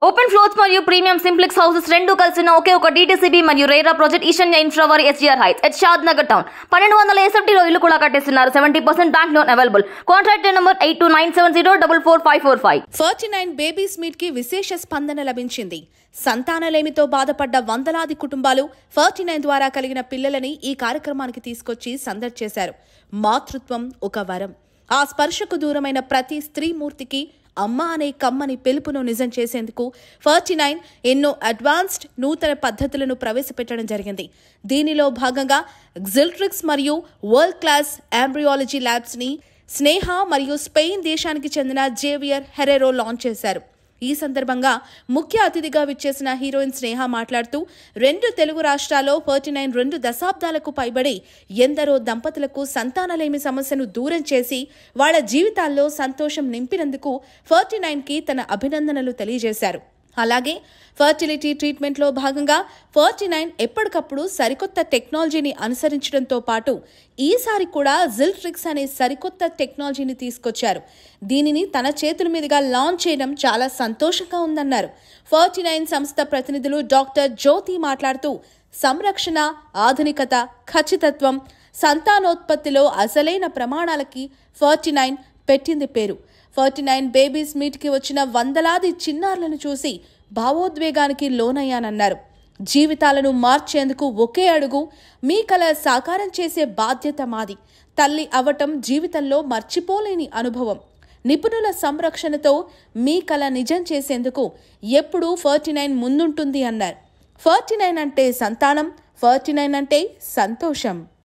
Open floors మరియు premium simplex houses రెండు కలిసిన ఒకే ఒక డీటీసీబీ మరియు రేరా ప్రాజెక్ట్ ఈశాన్య ఇన్ఫ్రావారి SGR heights at Shadnagar town 1200 ఎస్ఎఫ్టీలో ఇల్లు కూడా కట్టేస్తున్నారు. 70% bank loan available. Contract number 8297044545. 49 babies meet కి విశేష స్పందన లభించింది. సంతానలేమితో బాధపడ్డ వందలాది కుటుంబాలు 49 ద్వారా కలిగిన పిల్లలని ఈ కార్యక్రమానికి తీసుకొచ్చి సందడి చేశారు. మాతృత్వం ఒక వరం. ఆ స్పర్శకు దూరమైన ప్రతి స్త్రీమూర్తికి అమ్మ అనే కమ్మని పిలుపును నిజం చేసేందుకు 49 ఎన్నో అడ్వాన్స్డ్ నూతన పద్ధతులను ప్రవేశపెట్టడం జరిగింది. దీనిలో భాగంగా జిల్ట్రిక్స్ మరియు వరల్డ్ క్లాస్ ఎంబ్రియాలజీ ల్యాబ్స్ ని స్నేహ మరియు స్పెయిన్ దేశానికి చెందిన జేవియర్ హెరెరో లాంచ్ చేశారు. ఈ సందర్భంగా ముఖ్య అతిథిగా విచ్చేసిన హీరోయిన్ స్నేహ మాట్లాడుతూ 2 తెలుగు రాష్ట్రాల్లో 49 2 దశాబ్దాలకు పైబడి ఎందరో దంపతులకు సంతానలేమి సమస్యను దూరం చేసి వాళ్ళ జీవితాల్లో సంతోషం నింపినందుకు 49కి తన అభినందనలు తెలియజేశారు. అలాగే ఫర్టిలిటీ ట్రీట్మెంట్లో భాగంగా 49 ఎప్పటికప్పుడు సరికొత్త టెక్నాలజీని అనుసరించడంతో పాటు ఈసారి కూడా జిల్ట్రిక్స్ అనే సరికొత్త టెక్నాలజీని తీసుకొచ్చారు. దీనిని తన చేతుల మీదుగా లాంచ్ చేయడం చాలా సంతోషంగా ఉందన్నారు. 49 సంస్థ ప్రతినిధులు డాక్టర్ జ్యోతి మాట్లాడుతూ సంరక్షణ, ఆధునికత, ఖచ్చితత్వం, సంతానోత్పత్తిలో అసలైన ప్రమాణాలకి 49 పెట్టింది పేరు. 49 బేబీస్ మీట్కి వచ్చిన వందలాది చిన్నారులను చూసి భావోద్వేగానికి లోనయ్యానన్నారు. జీవితాలను మార్చేందుకు ఒకే అడుగు, మీ కల సాకారం చేసే బాధ్యత మాది. తల్లి అవటం జీవితంలో మర్చిపోలేని అనుభవం. నిపుణుల సంరక్షణతో మీ కల నిజం చేసేందుకు ఎప్పుడూ 49 ముందుంటుంది అన్నారు. 49 అంటే సంతానం, 49 అంటే సంతోషం.